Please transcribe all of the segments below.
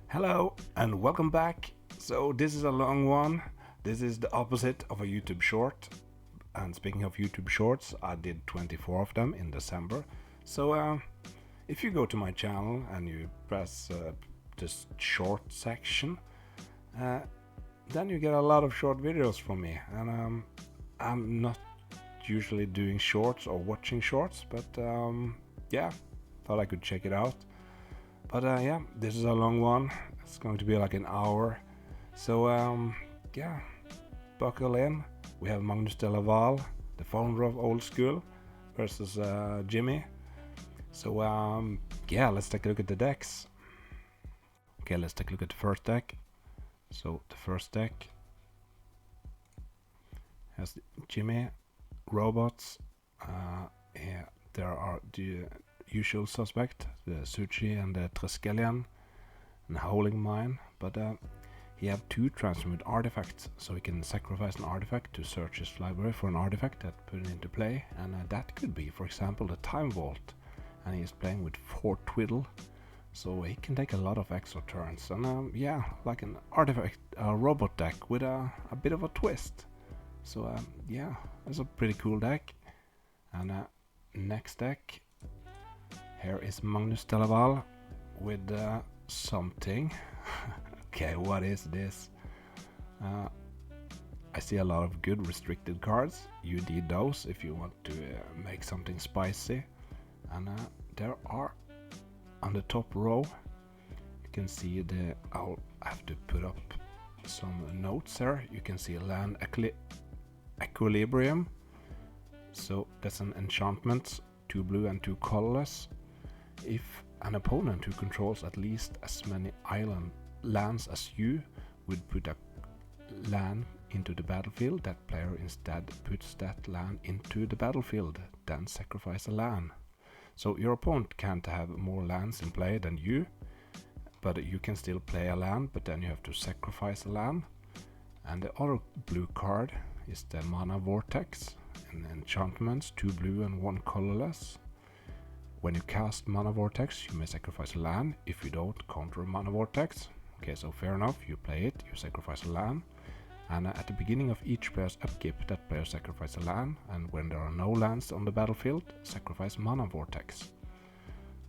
Hello and welcome back. So this is a long one. This is the opposite of a YouTube short. And speaking of YouTube shorts, I did 24 of them in December. So if you go to my channel and you press this short section, then you get a lot of short videos from me. And I'm not usually doing shorts or watching shorts, but yeah, thought I could check it out. But yeah, this is a long one. It's going to be like an hour. So yeah, buckle in. We have Magnus de Laval, the founder of Old School, versus Jimmy. So yeah, let's take a look at the decks. Okay, let's take a look at the first deck. So the first deck has Jimmy, robots. Yeah, there are the usual suspect, the Suchi and the Triskelion and Howling Mine, but he have two transmute artifacts, so he can sacrifice an artifact to search his library for an artifact that put it into play, and that could be, for example, the Time Vault, and he is playing with 4 Twiddle, so he can take a lot of extra turns, and yeah, like an artifact, robot deck with a bit of a twist. So yeah, that's a pretty cool deck. And next deck, here is Magnus de Laval with something. Okay, what is this? I see a lot of good restricted cards. You need those if you want to make something spicy. And there are on the top row, you can see I'll have to put up some notes here. You can see land equilibrium. So that's an enchantment, 2 blue and 2 colorless. If an opponent who controls at least as many island lands as you would put a land into the battlefield, that player instead puts that land into the battlefield, then sacrifice a land. So your opponent can't have more lands in play than you, but you can still play a land, but then you have to sacrifice a land. And the other blue card is the Mana Vortex. And enchantments, 2 blue and 1 colorless. When you cast Mana Vortex, you may sacrifice a land. If you don't, counter Mana Vortex. Okay, so fair enough, you play it, you sacrifice a land. And at the beginning of each player's upkeep, that player sacrifice a land. And when there are no lands on the battlefield, sacrifice Mana Vortex.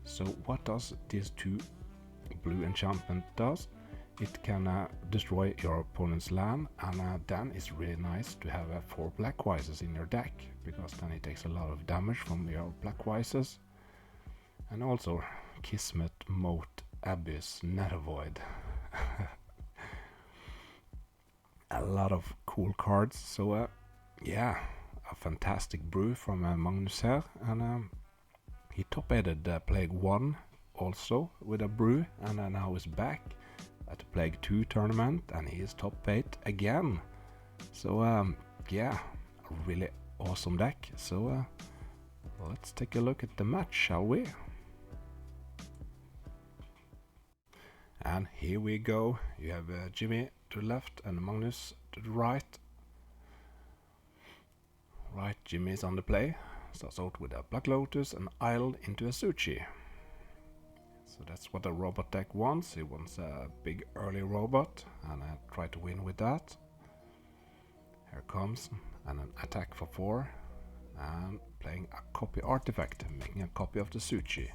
So what does these 2 blue enchantment does? It can destroy your opponent's land, and then it's really nice to have 4 black Wises in your deck, because then it takes a lot of damage from your black Wises. And also Kismet, Moat, Abyss, Nethervoid. A lot of cool cards. So yeah, a fantastic brew from Magnus here, and he top-aided Plague 1 also with a brew, and now he's back at the Plague 2 tournament, and he is top 8 again. So yeah, a really awesome deck. So let's take a look at the match, shall we? And here we go. You have Jimmy to the left and Magnus to the right. Right, Jimmy is on the play. Starts out with a Black Lotus and Isle into a Suchi. So that's what the robot deck wants. He wants a big early robot, and I try to win with that. Here comes, and an attack for 4, and playing a copy artifact, making a copy of the Suchi.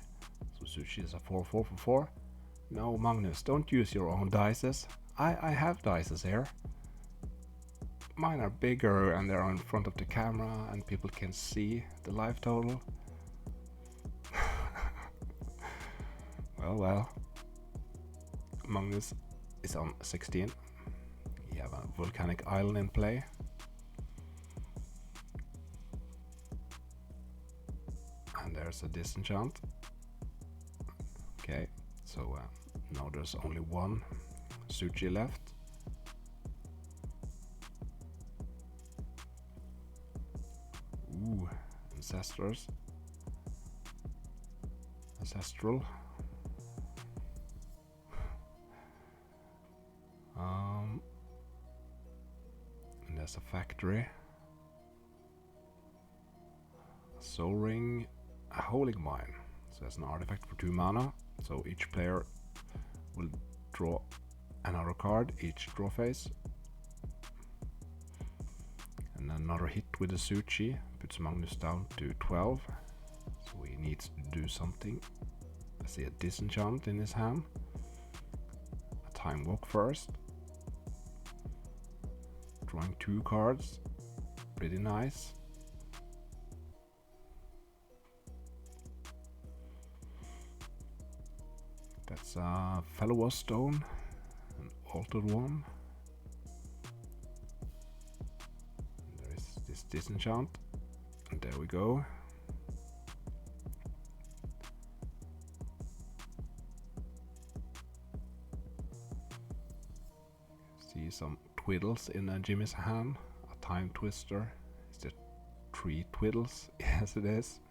So Suchi is a 4/4 for 4. No, Magnus, don't use your own dices. I have dices here. Mine are bigger and they're in front of the camera and people can see the live total. Well, Magnus is on 16. You have a volcanic island in play. And there's a disenchant. Okay, so now there's only 1 Suchi left. Ooh, Ancestral. And there's a factory. Soul Ring, a Howling Mine. So that's an artifact for 2 mana. So each player will draw another card each draw phase. And another hit with the Suchi puts Magnus down to 12. So he needs to do something. I see a disenchant in his hand. A time walk first. Drawing 2 cards. Pretty nice. That's a Fellow Stone, an altered one. And there is this disenchant, and there we go. See some twiddles in Jimmy's hand. A time twister. Is it 3 twiddles? Yes, it is.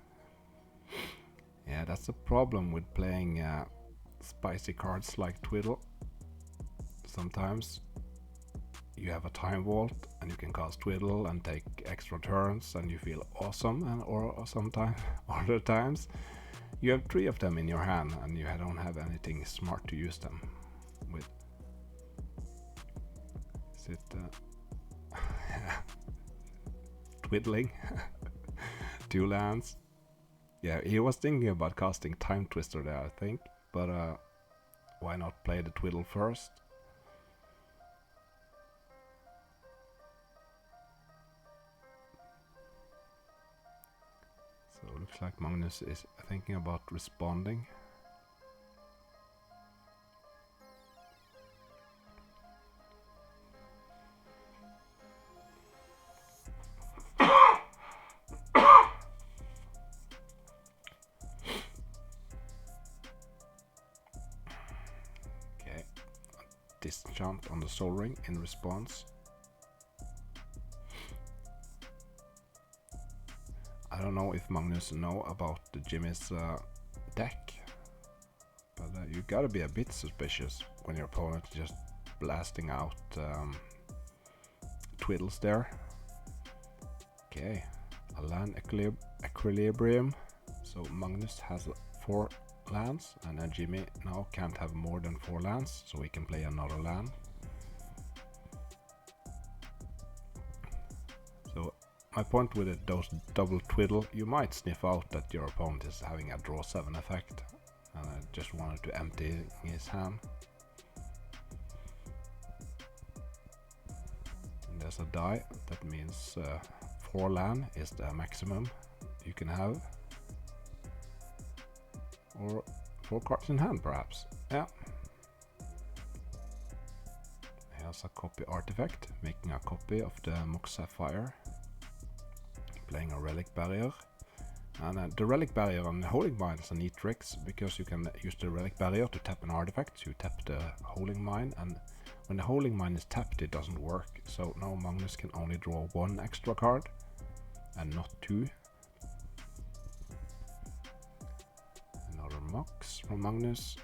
Yeah, that's the problem with playing spicy cards like Twiddle. Sometimes you have a time vault and you can cast Twiddle and take extra turns and you feel awesome, and or sometimes other times you have 3 of them in your hand and you don't have anything smart to use them with. Is it twiddling? 2 lands. Yeah, he was thinking about casting Time Twister there, I think, but why not play the Twiddle first? So it looks like Magnus is thinking about responding. Disenchant on the Soul Ring in response. I don't know if Magnus know about the Jimmy's deck, but you gotta be a bit suspicious when your opponent is just blasting out twiddles there. Okay, a land equilibrium. So Magnus has 4 lands, and then Jimmy now can't have more than 4 lands, so he can play another land. So my point with it, those double twiddle, you might sniff out that your opponent is having a draw 7 effect, and I just wanted to empty his hand. And there's a die, that means 4 land is the maximum you can have. Or 4 cards in hand, perhaps. Yeah. Here's a copy artifact, making a copy of the Mox Sapphire. Playing a relic barrier. And the relic barrier on the Holding Mine is a neat trick, because you can use the relic barrier to tap an artifact. You tap the Holding Mine, and when the Holding Mine is tapped, it doesn't work. So now Magnus can only draw 1 extra card, and not 2. Mox from Magnus.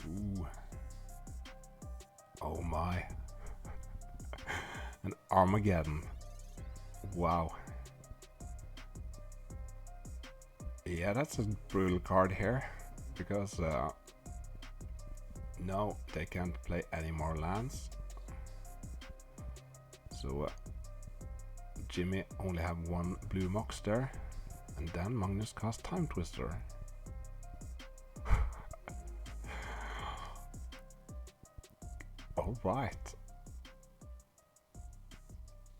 Ooh. Oh my. An Armageddon. Wow. Yeah, that's a brutal card here, because no, they can't play any more lands. So Jimmy only have 1 blue Mox there, and then Magnus cast Time Twister. Alright.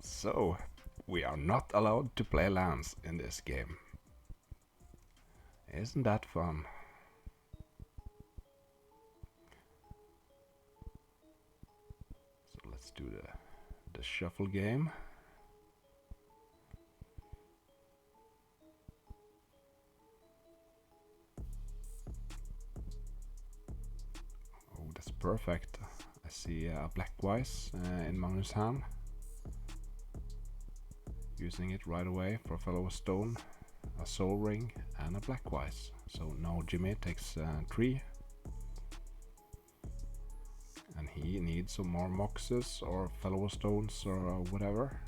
So, we are not allowed to play lands in this game. Isn't that fun? Let's do the shuffle game. Oh, that's perfect. I see a Blackwise in Magnus' hand. Using it right away for a Fellow Stone, a Soul Ring, and a Blackwise. So now Jimmy takes 3. And he needs some more moxes or fellow stones or whatever.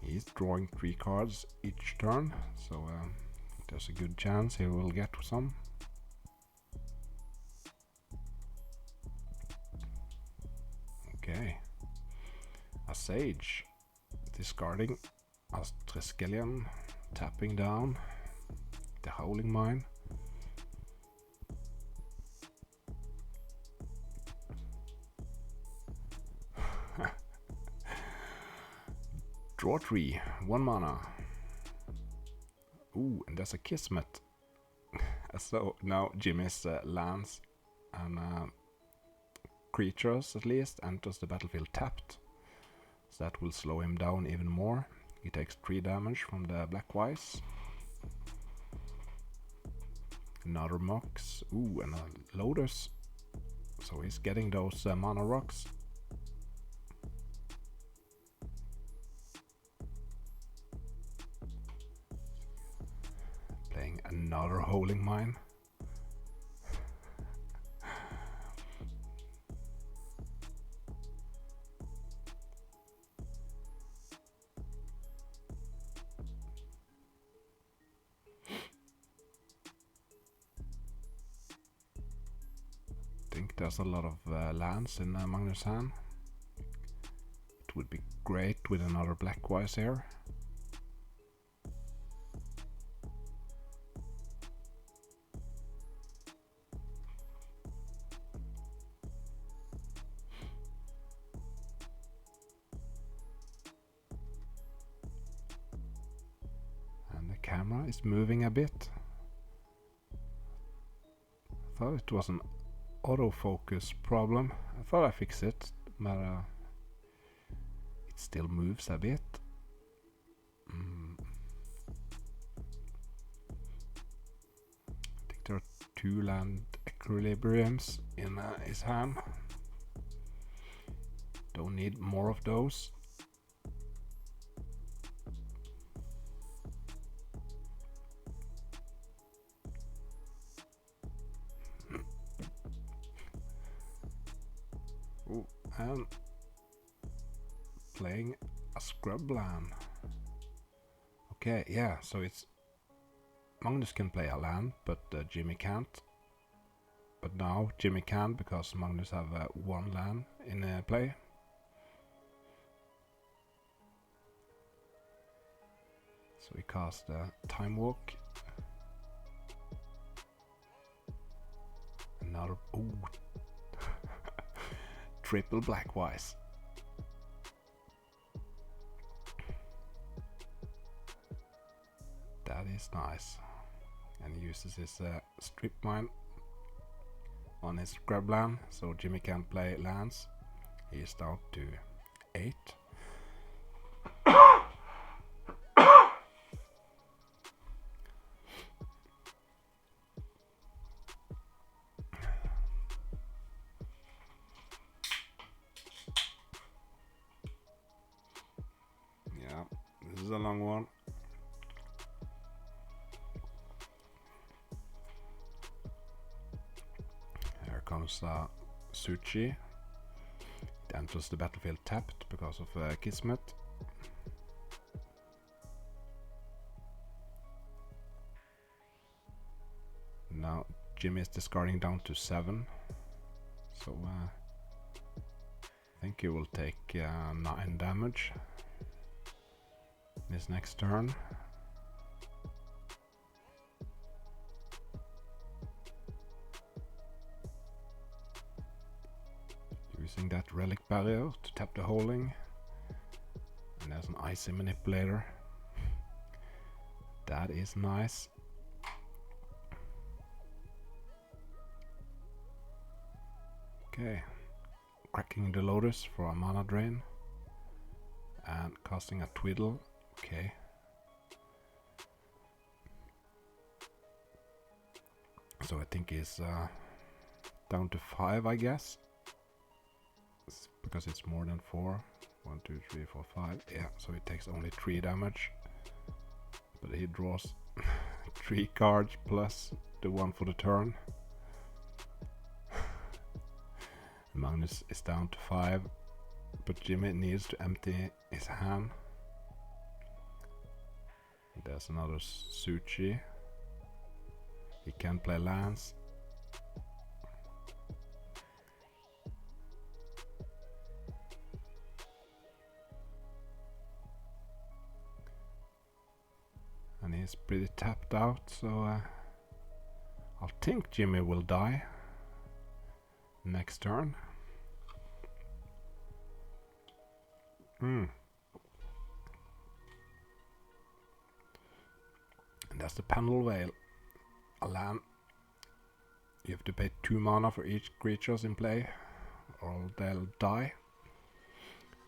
He's drawing 3 cards each turn, so there's a good chance he will get some. Okay. A Sage. Discarding a Triskelion. Tapping down the Howling Mine. Draw 3, 1 mana. Ooh, and there's a Kismet. So now Jimmy's lands and creatures at least enters the battlefield tapped. So that will slow him down even more. He takes 3 damage from the Blackwise. Another Mox. Ooh, and a Lotus. So he's getting those mana rocks. Playing another Howling Mine. I think there's a lot of lands in Magnus' hand. It would be great with another Blackwise here. And the camera is moving a bit. I thought it was an autofocus problem. I thought I fixed it, but it still moves a bit. I think there are 2 land equilibriums in his hand. Don't need more of those. Ooh, and playing a scrubland. Okay, yeah, so it's Magnus can play a land, but Jimmy can't. But now Jimmy can because Magnus have 1 land in play. So he cast Time Walk. Another ooh. Triple Blackwise. That is nice. And he uses his strip mine on his scrubland, so Jimmy can play lands. He is down to 8. Yeah, this is a long one. Here comes Suchi. It enters the battlefield tapped because of Kismet. Now Jimmy is discarding down to 7. So I think he will take 9 damage in his next turn. Using that relic barrier to tap the holding. And there's an icy manipulator. That is nice. Okay, cracking the Lotus for a mana drain and casting a Twiddle. Okay. So I think he's down to 5, I guess. Because it's more than 4. 1, 2, 3, 4, 5. Yeah, so he takes only 3 damage. But he draws 3 cards plus the one for the turn. Magnus is down to 5, but Jimmy needs to empty his hand. There's another Suchi. He can play lands. And he's pretty tapped out, so I think Jimmy will die next turn. And that's the Pendle Veil. A land. You have to pay 2 mana for each creatures in play, or they'll die.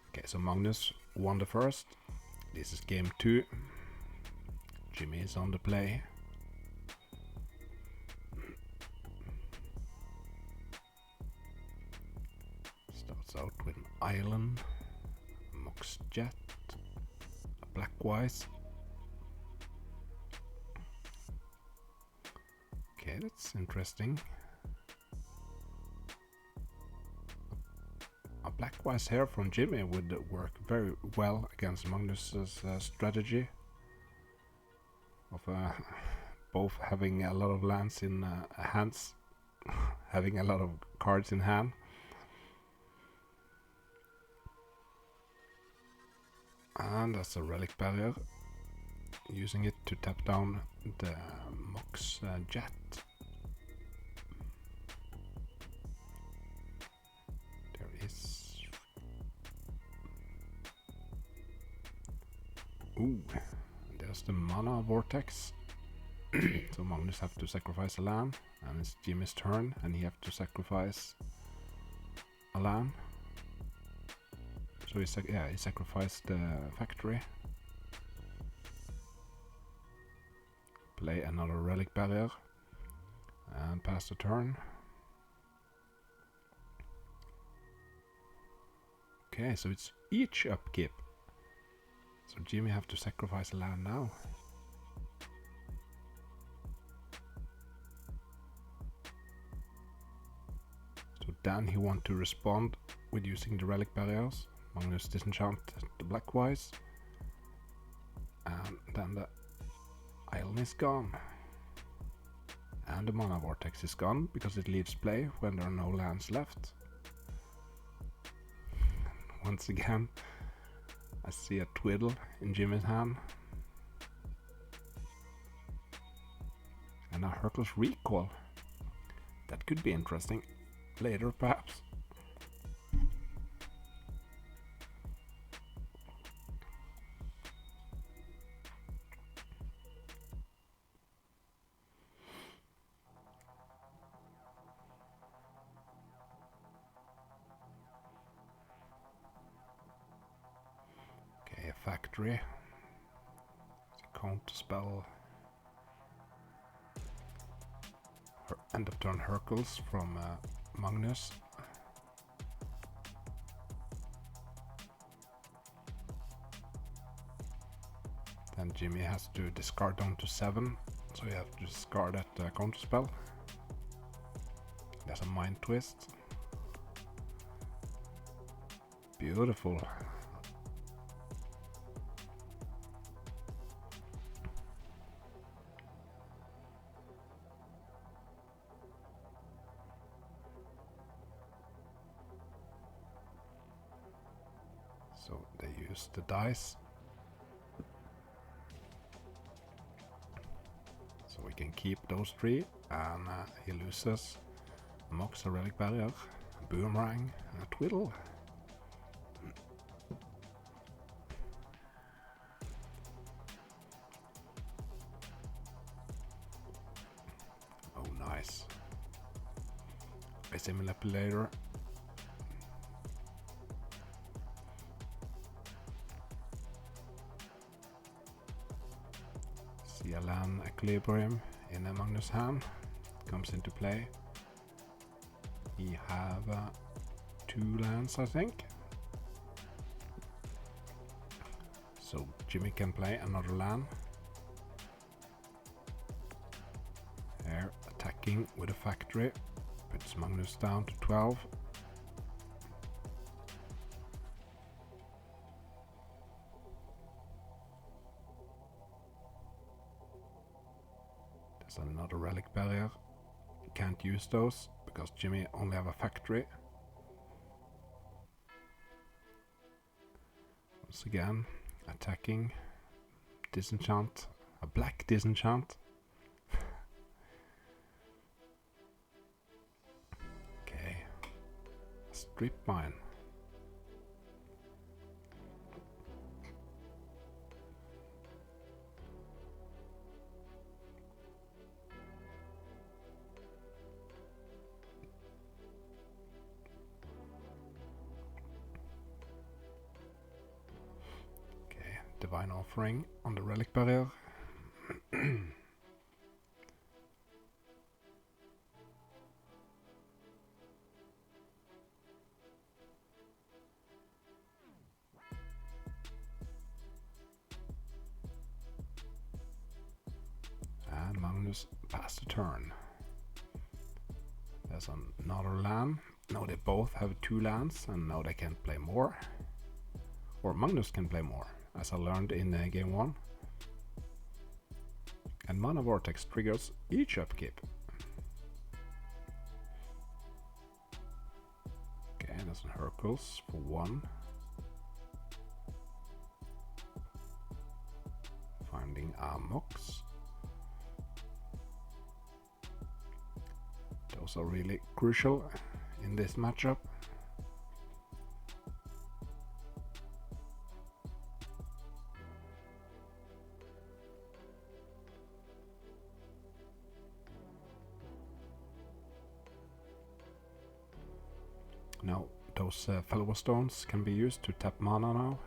Okay, so Magnus won the first. This is game 2. Jimmy is on the play. Starts out with an island, Mox Jet, a Blackwise. Okay, that's interesting. A Blackwise here from Jimmy would work very well against Magnus's strategy of both having a lot of lands in hands, having a lot of cards in hand. And that's a Relic Barrier, using it to tap down the Mox Jet. There is... Ooh, there's the Mana Vortex. So Magnus have to sacrifice a land, and it's Jimmy's turn, and he have to sacrifice a land. So he sacrificed the factory. Play another Relic Barrier and pass the turn. Okay, so it's each upkeep. So Jimmy have to sacrifice a land now. So then he want to respond with using the Relic Barriers. Magnus disenchant the Blackwise. And then the Island is gone. And the Mana Vortex is gone because it leaves play when there are no lands left. Once again, I see a Twiddle in Jimmy's hand. And a Hercules Recall. That could be interesting. Later, perhaps. Factory. It's a counter spell. End of turn Hercules from Magnus. Then Jimmy has to discard down to 7, so you have to discard that counter spell. There's a Mind Twist. Beautiful. So they use the dice. So we can keep those 3, and he loses Mox, a Relic Barrier, a Boomerang, and a Twiddle. Oh, nice. Basic Manipulator. See a land Equilibrium in a Magnus hand. Comes into play. He have 2 lands, I think. So Jimmy can play another land. Here, attacking with a factory. Puts Magnus down to 12. There's another relic barrier. Can't use those because Jimmy only have a factory. Once again, attacking. Disenchant. A black disenchant. Okay. Strip mine. Divine Offering on the relic barrier. And Magnus passed the turn. There's another land. Now they both have 2 lands and now they can play more. Or Magnus can play more, as I learned in game 1. And Mana Vortex triggers each upkeep. Okay, there's an Hercules for 1. Finding a Mox. Those are really crucial in this matchup. Now, those Fellow Stones can be used to tap mana now.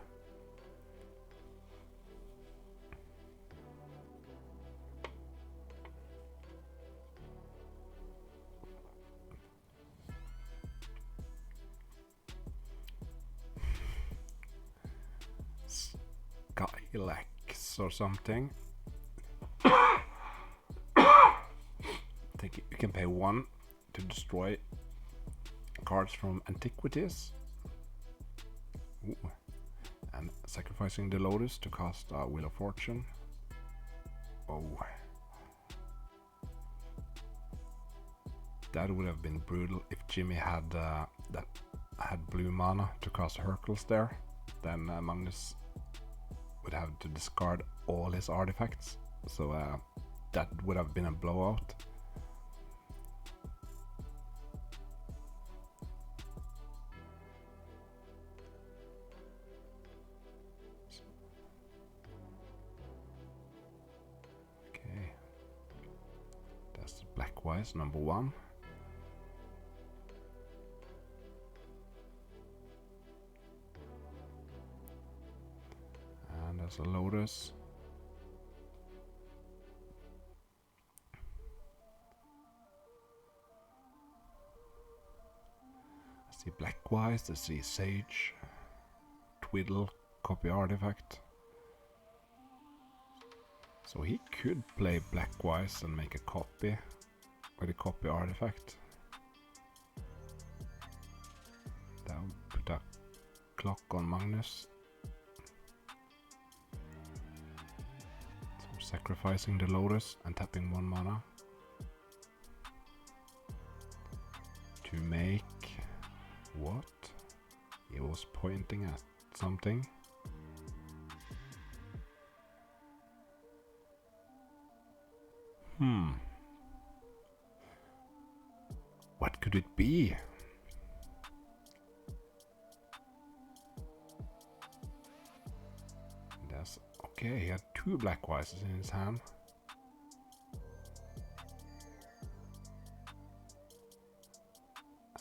Skylax or something. I think you can pay 1 to destroy cards from Antiquities. Ooh. And sacrificing the Lotus to cast Wheel of Fortune. Oh. That would have been brutal if Jimmy had blue mana to cast Hercules there. Then Magnus would have to discard all his artifacts. So that would have been a blowout. Blackwise, number 1. And there's a Lotus. I see Blackwise, I see Sage, Twiddle, copy artifact. So he could play Blackwise and make a copy with a copy artifact. That would put a clock on Magnus. So sacrificing the Lotus and tapping 1 mana to make what? He was pointing at something. What could it be? That's okay, he had 2 Blackwises in his hand.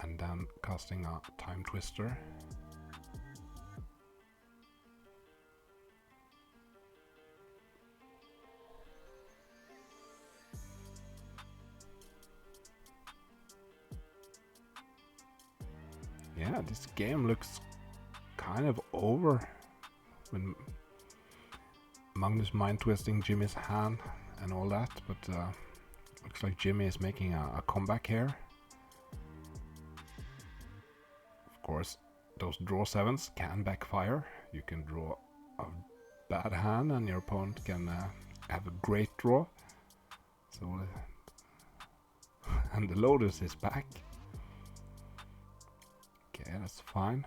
And then casting a Time Twister. Yeah, this game looks kind of over when Magnus mind twisting Jimmy's hand and all that, but looks like Jimmy is making a comeback here. Of course, those draw 7s can backfire. You can draw a bad hand and your opponent can have a great draw. So, and the Lotus is back. Okay, that's fine.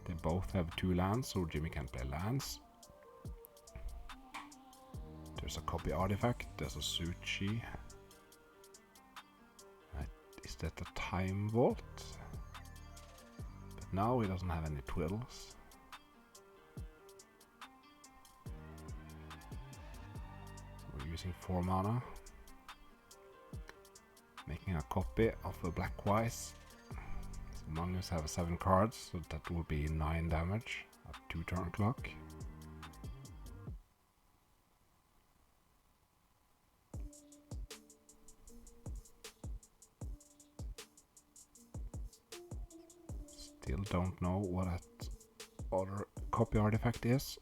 They both have 2 lands, so Jimmy can play lands. There's a copy artifact, there's a Suchi. Is that a time vault? But now he doesn't have any twiddles. We're using 4 mana. Making a copy of a black wise. So Magnus have 7 cards, so that will be 9 damage at 2 turn clock. Still don't know what that other copy artifact is.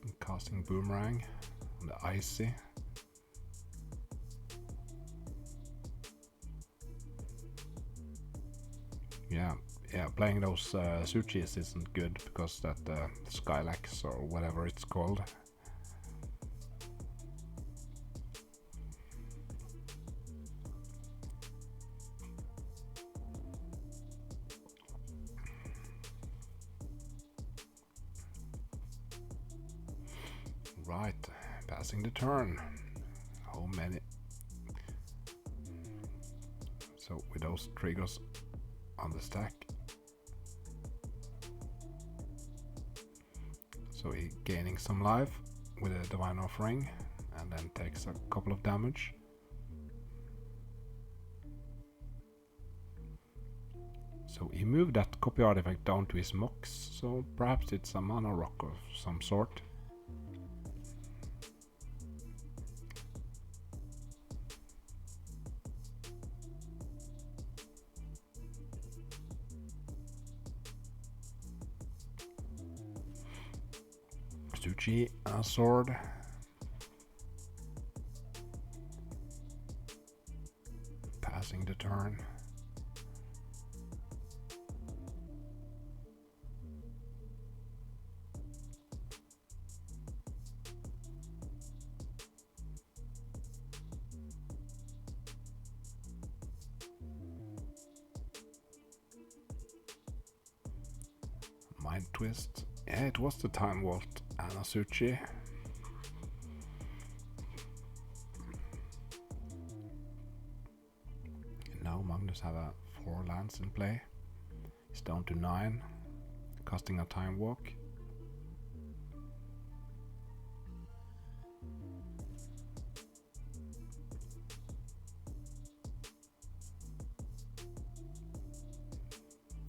I'm casting Boomerang on the Icy. Yeah, playing those Suchis isn't good because that Skylax or whatever it's called. Right, passing the turn. How many? So with those triggers on the stack. So he's gaining some life with a Divine Offering and then takes a couple of damage. So he moved that copy artifact down to his Mox, so perhaps it's a mana rock of some sort. Suchi, a sword. Passing the turn. Mind Twist. Yeah, it was the Time Vault and a Suchi. Now Magnus have 4 lands in play. He's down to 9, casting a Time Walk.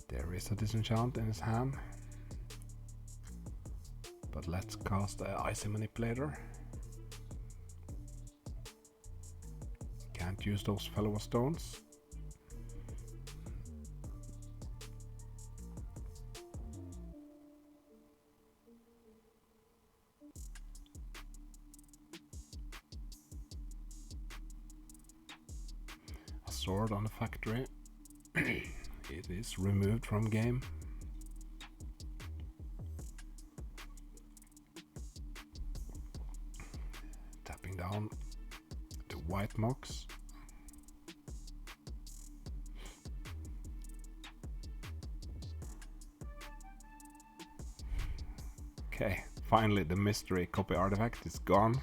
There is a disenchant in his hand. But let's cast the Icy Manipulator. Can't use those Fellow Stones. A sword on the factory. It is removed from game. Down the white Mox. Okay, finally the mystery copy artifact is gone.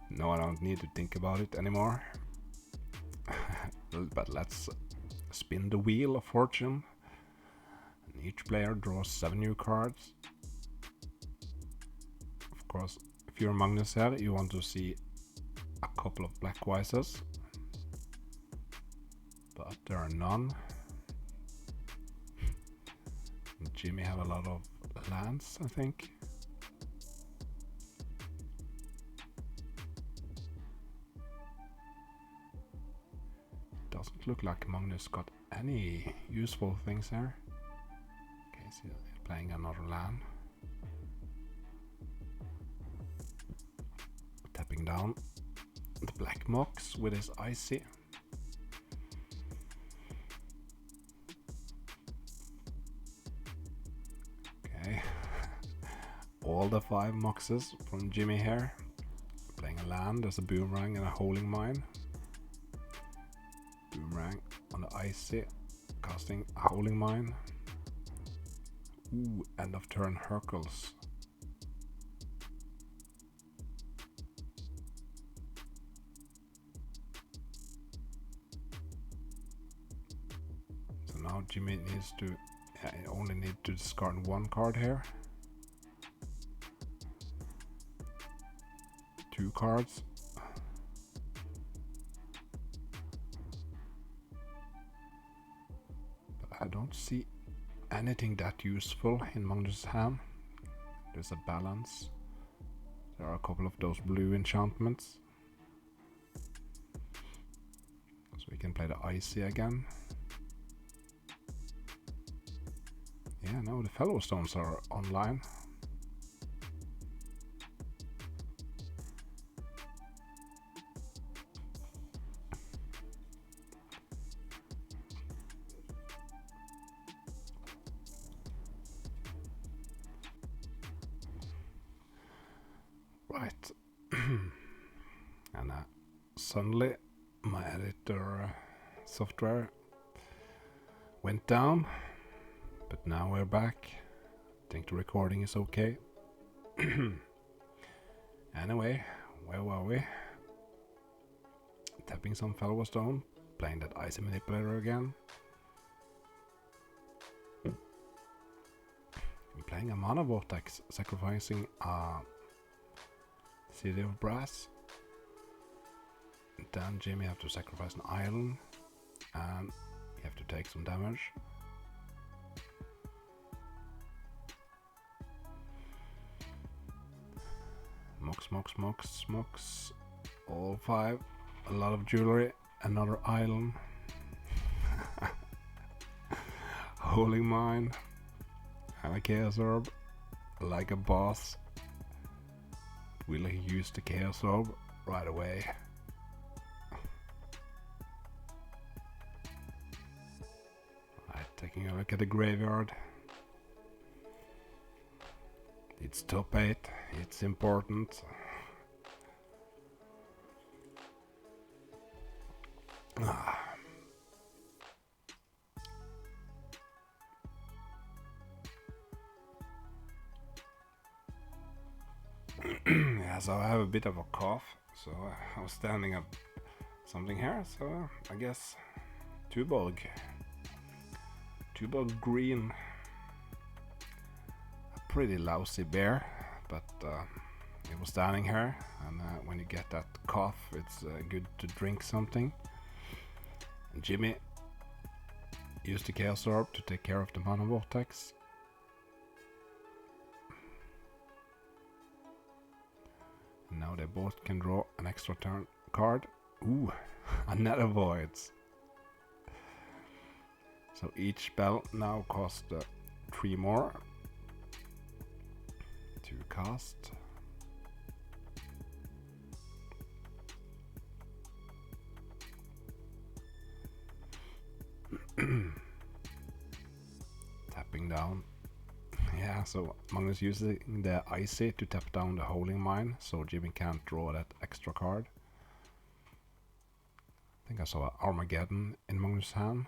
No, I don't need to think about it anymore. But let's spin the wheel of fortune. And each player draws 7 new cards. Of course, if you're Magnus here, you want to see a couple of black wises, but there are none. Jimmy have a lot of lands, I think. Doesn't look like Magnus got any useful things here. Okay, so he's playing another land. Tapping down the black Mox with his Icy. Okay. all the 5 moxes from Jimmy here. Playing a land, there's a boomerang and a holding mine. Boomerang on the icy, casting a holding mine. Ooh, end of turn Hercules. So now Jimmy needs to, he only need to discard 1 card here. 2 cards. But I don't see anything that useful in Magnus' hand. There's a balance. There are a couple of those blue enchantments. So we can play the icy again. Yeah, now the fellow stones are online. Right. And suddenly my editor software went down, but now we're back. I think the recording is okay. Anyway, where were we? Tapping some fellow stone, playing that icy manipulator again. I'm playing a mana vortex, sacrificing a City of Brass. Then Jimmy have to sacrifice an island, and you have to take some damage. Mox. All 5. A lot of jewelry. Another island. Holding mine. And a chaos orb. Like a boss. Will he use the chaos orb right away? Right, taking a look at the graveyard. It's top 8, it's important. Yeah, so I have a bit of a cough, so I was standing up something here, so I guess Tuborg green. A pretty lousy bear, but it was standing here, and when you get that cough, it's good to drink something. And Jimmy used the Chaos Orb to take care of the Mana Vortex. And now they both can draw an extra turn card. Ooh, another Voids. So each spell now costs 3 more to cast. Tapping down. Yeah, so Magnus using the Icy to tap down the Holding Mine, so Jimmy can't draw that extra card. I think I saw Armageddon in Magnus' hand.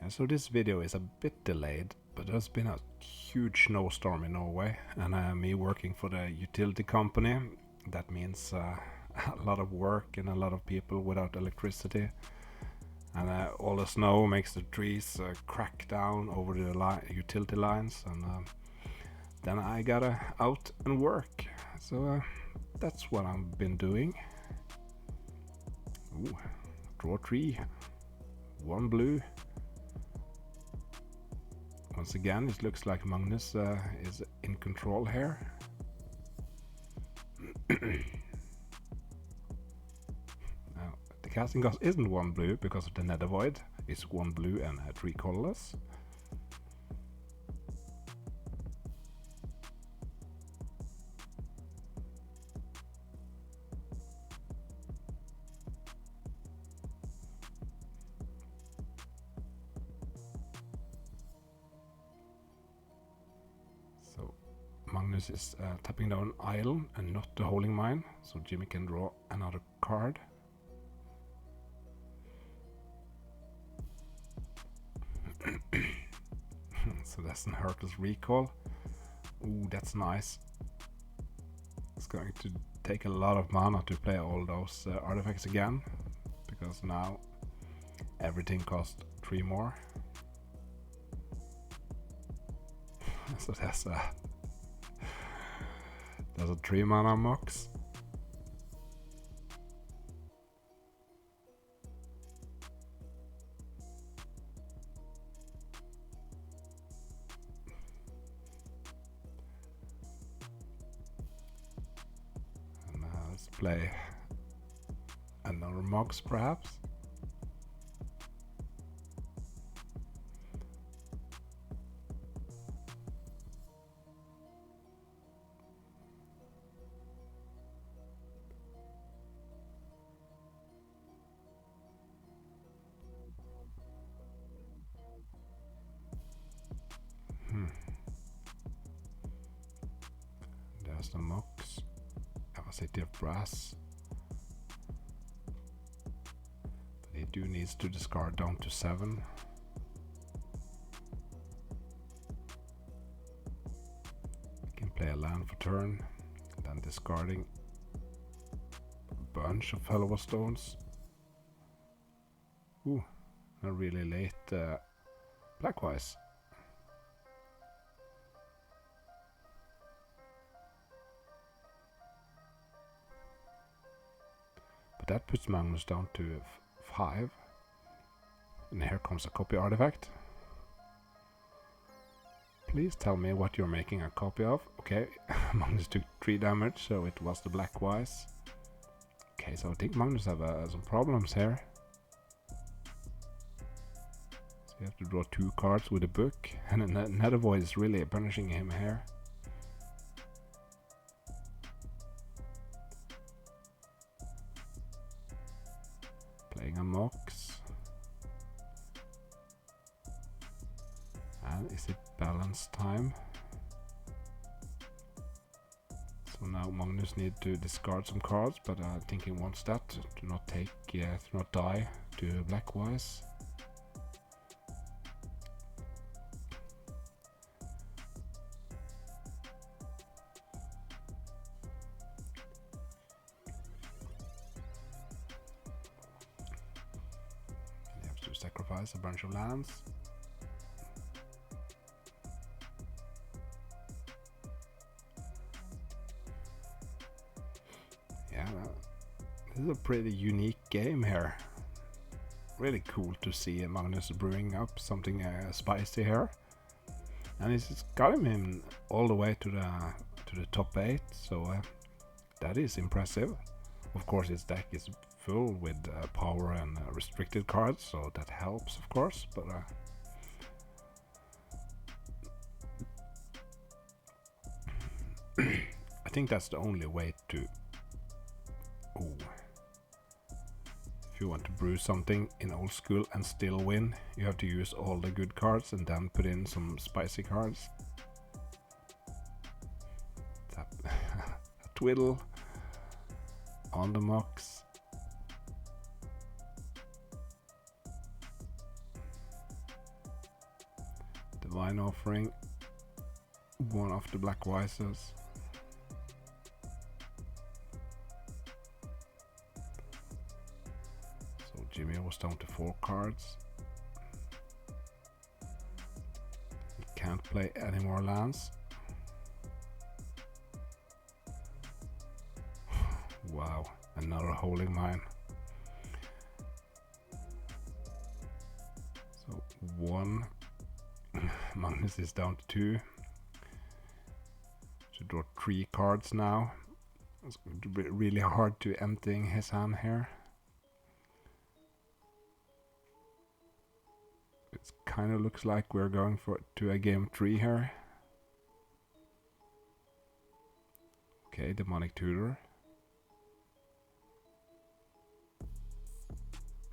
So this video is a bit delayed, but there's been a huge snowstorm in Norway, and me working for the utility company, that means a lot of work and a lot of people without electricity, and all the snow makes the trees crack down over the utility lines, and then I gotta out and work, so that's what I've been doing. Ooh, draw 3, 1 blue. Once again, it looks like Magnus is in control here. Now, the casting cost isn't 1 blue because of the Nether Void. It's 1 blue and 3 colorless. Magnus is tapping down Isle and not the Holding Mine, so Jimmy can draw another card. So that's an Hurtle's Recall. Ooh, that's nice. It's going to take a lot of mana to play all those artifacts again, because now everything costs 3 more. So that's a 3 mana Mox. And let's play another Mox perhaps. There's the Mox. Have a City of Brass. But he do needs to discard down to 7. He can play a land for turn, then discarding a bunch of Fellow Stones. Ooh, a really late Blackwise. But that puts Magnus down to 5. And here comes a copy artifact. Please tell me what you're making a copy of. Okay, Magnus took 3 damage, so it was the Blackwise. Okay, so I think Magnus have some problems here. So you have to draw 2 cards with a book, and another void is really punishing him here. Playing a Mox. And is it balance time? So now Magnus need to discard some cards, but I think he wants that to not take, to not die to Blackwise. You have to sacrifice a bunch of lands. Yeah, this is a pretty unique game here. Really cool to see Magnus brewing up something spicy here, and it's got him all the way to the top 8. So that is impressive. Of course, his deck is full with power and restricted cards, so that helps, of course. But I think that's the only way to. Ooh. If you want to brew something in old school and still win, you have to use all the good cards and then put in some spicy cards. Tap a Twiddle on the Mox. Divine Offering, one of the Blackwises. Jimmy was down to 4 cards. He can't play any more lands. Wow, another Holding Mine. So 1. Magnus is down to 2. Should draw 3 cards now. It's going to be really hard to emptying his hand here. It kind of looks like we're going to a game 3 here. Okay, Demonic Tutor.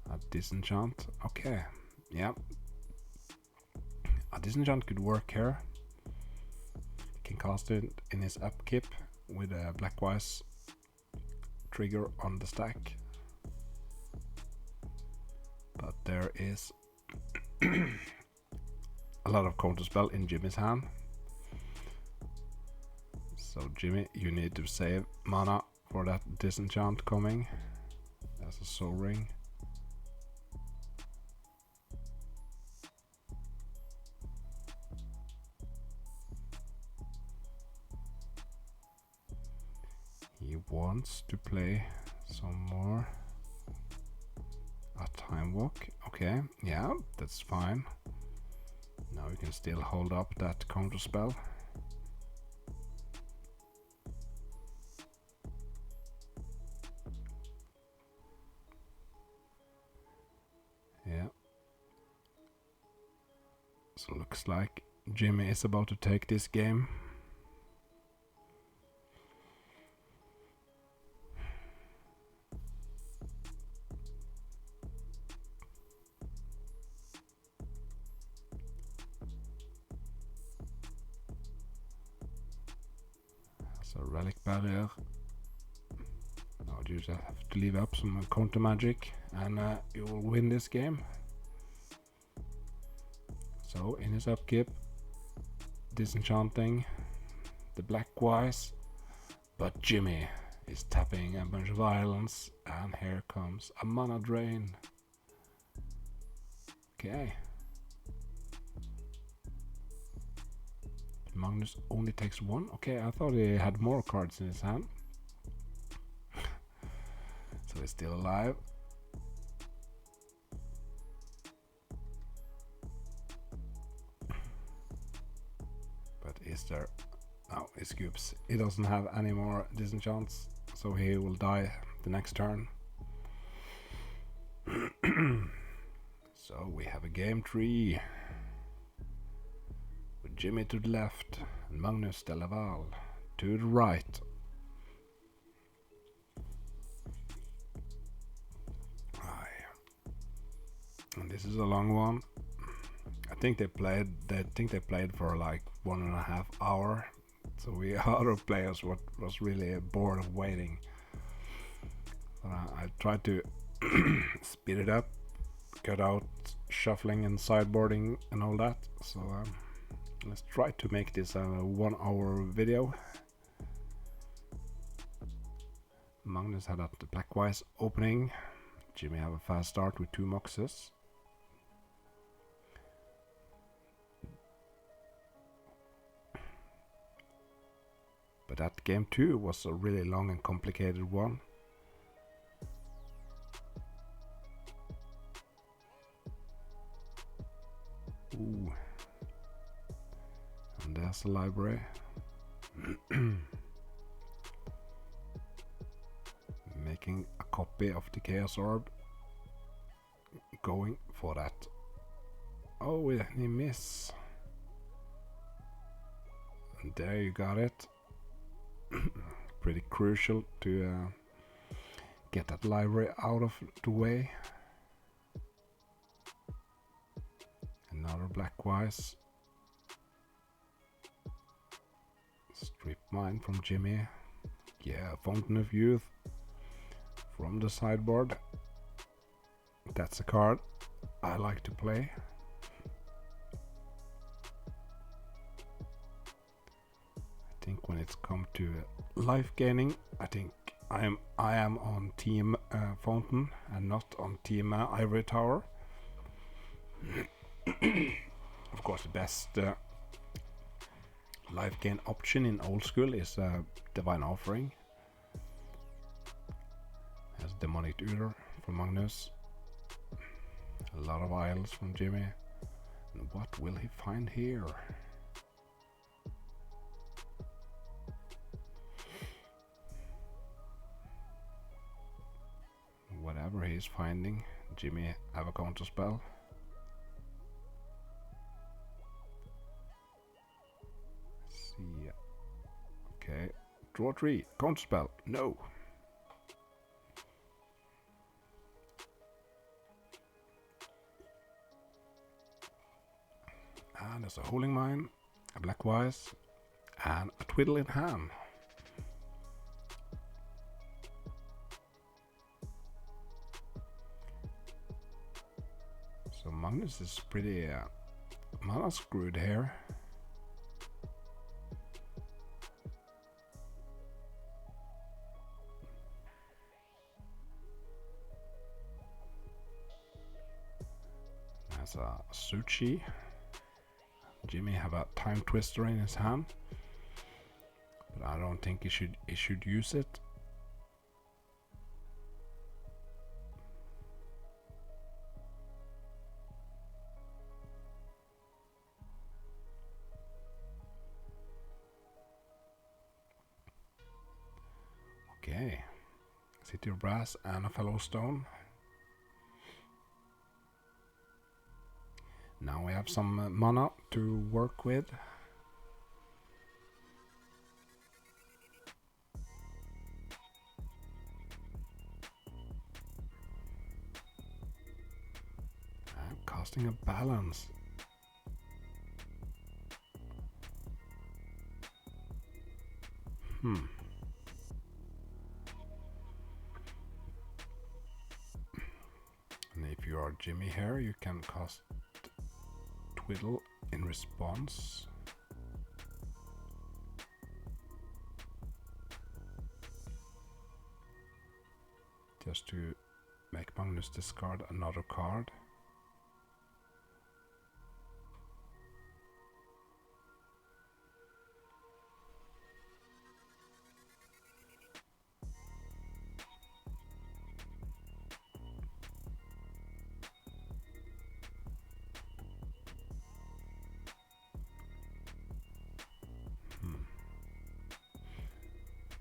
A Disenchant. Okay, yeah. A Disenchant could work here. can cast it in his upkeep with a Blackwise trigger on the stack. But there is a lot of counterspell in Jimmy's hand. So Jimmy, you need to save mana for that disenchant coming. There's a soul ring. He wants to play some more. A time walk. Okay, yeah, that's fine. Now you can still hold up that counter spell. Yeah. So looks like Jimmy is about to take this game. So relic barrier. Now you just have to leave up some counter magic and you will win this game. So in his upkeep, disenchanting the Blackwise, but Jimmy is tapping a bunch of islands, and here comes a mana drain. Okay. Magnus only takes one. Okay, I thought he had more cards in his hand. So he's still alive. But is there... No, he scoops. He doesn't have any more disenchants, so he will die the next turn. So we have a game tree. With Jimmy to the left and Magnus de Laval to the right. And this is a long one. I think they played for like 1.5 hours. So we other players was really bored of waiting. I tried to speed it up, cut out shuffling and sideboarding and all that. So let's try to make this a 1 hour video. Magnus had the Blackwise opening. Jimmy have a fast start with 2 Moxes. But that game 2 was a really long and complicated one. Ooh. And there's a library. Making a copy of the Chaos Orb. Going for that. Oh, he miss. And there you got it. Pretty crucial to get that library out of the way. Another Blackwise. Strip mine from Jimmy. Yeah, Fountain of Youth from the sideboard. That's a card I like to play. I think when it's come to life gaining, I think I am on team Fountain and not on team Ivory Tower. Of course, the best life gain option in old school is Divine Offering. There's Demonic Tutor from Magnus. A lot of isles from Jimmy. And what will he find here? Whatever he's finding, Jimmy have a counter spell. Let's see. Okay, draw 3, counter spell. No. And there's a Holding Mine, a Blackwise, and a twiddle in hand. So Magnus is pretty mana screwed here. There's a sushi. Jimmy have a time twister in his hand, but I don't think he should use it. Okay, City of Brass and a fellow stone. Now we have some mana to work with. And casting a balance. And if you are Jimmy here, you can cast Twiddle in response. Just to make Magnus discard another card.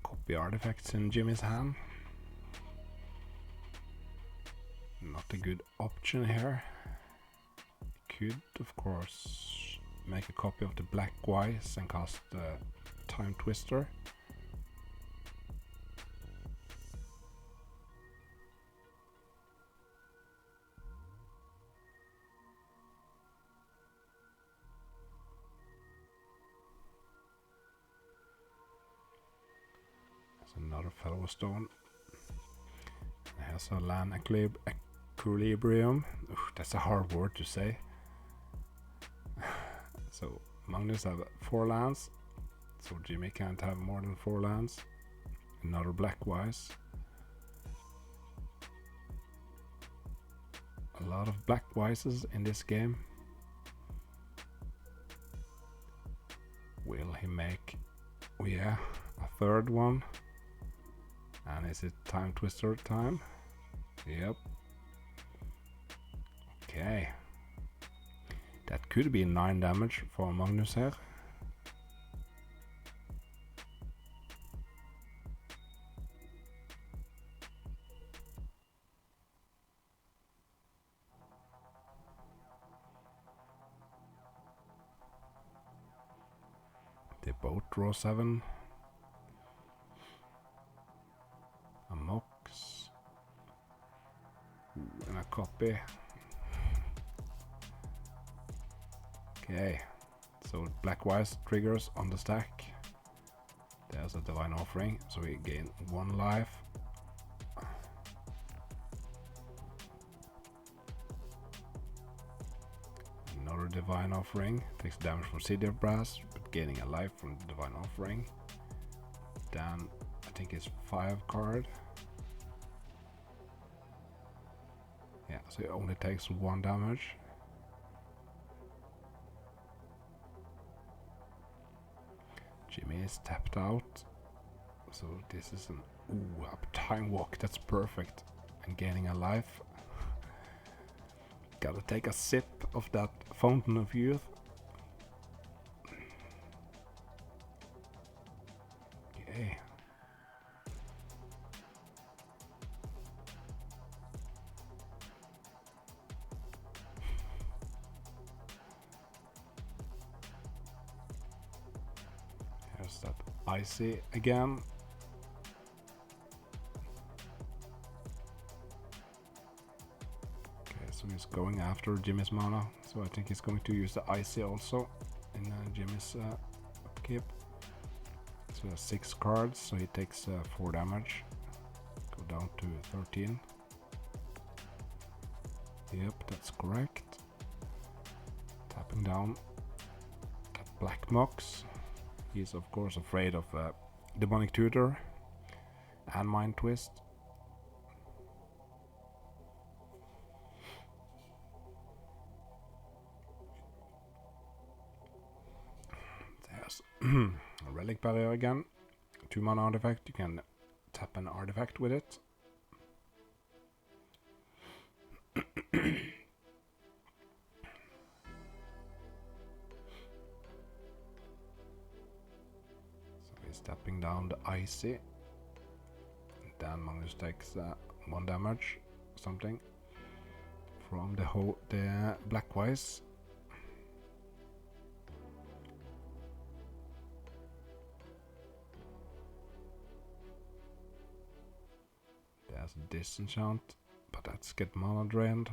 Copy artifacts in Jimmy's hand. Not a good option here. Could, of course, make a copy of the Black Wise and cast the Time Twister. There's another fellow stone. Here's a land equilibrium. That's a hard word to say. So Magnus have 4 lands, so Jimmy can't have more than 4 lands. Another Black Wise. A lot of Black Wises in this game. Will he make, oh yeah, a third one? And is it Time Twister time? Yep. Okay. That could be 9 damage for Magnus here. They both draw 7. A Mox. And a copy. Okay, so Black Wise triggers on the stack. There's a Divine Offering, so we gain 1 life. Another Divine Offering, takes damage from City of Brass, but gaining a life from the Divine Offering. Then I think it's 5 card. Yeah, so it only takes 1 damage. Jimmy is tapped out, so this is an a time walk. That's perfect. And gaining a life. Gotta take a sip of that Fountain of Youth. Okay. Here's that Icy again. Okay, so he's going after Jimmy's mana, so I think he's going to use the Icy also in Jimmy's upkeep. 6 cards, so he takes 4 damage. Go down to 13. Yep, that's correct. Tapping down. Got Black Mox. He's of course afraid of Demonic Tutor and Mind Twist. There's a Relic Barrier again. 2 mana artifact. You can tap an artifact with it. Stepping down the Icy. Then Magnus takes 1 damage, something, from the Blackwise. There's a Disenchant, but that's get mana drained.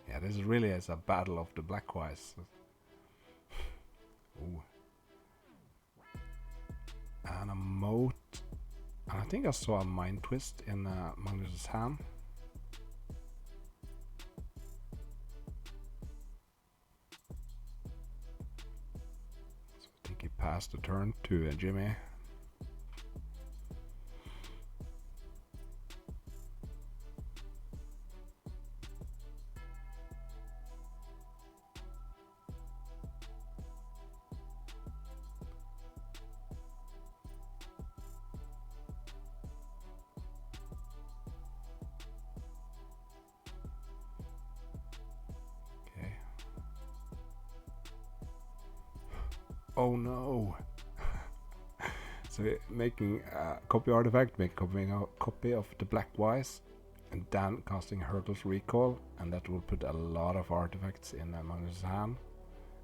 Yeah, this really is a battle of the Blackwise. Ooh. And a Moat. And I think I saw a Mind Twist in Magnus's hand. So I think he passed the turn to Jimmy. Oh no! So making a copy artifact, making a copy of the Blackwise, and then casting Hurtle's Recall, and that will put a lot of artifacts in Magnus' hand.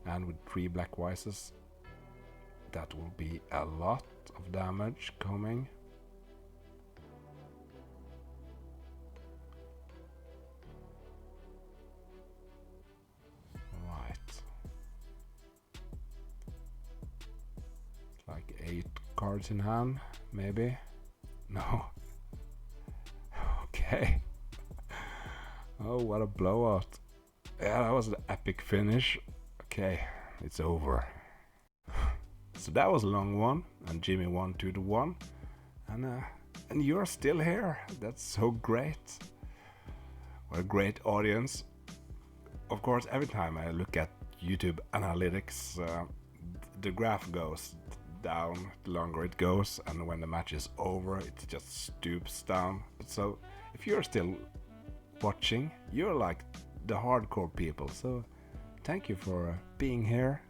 And with 3 Blackwises, that will be a lot of damage coming. Like 8 cards in hand, maybe? No. Okay. Oh, what a blowout. Yeah, that was an epic finish. Okay, it's over. So that was a long one, and Jimmy won 2-1. And you're still here. That's so great. What a great audience. Of course, every time I look at YouTube analytics, the graph goes down the longer it goes, and when the match is over it just stoops down. So if you're still watching, you're like the hardcore people, so thank you for being here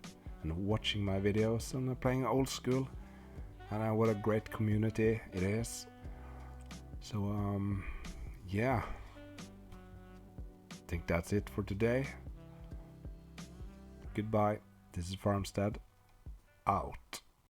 and watching my videos and playing old school. And what a great community it is. So yeah, I think that's it for today. Goodbye. This is Farmstead out.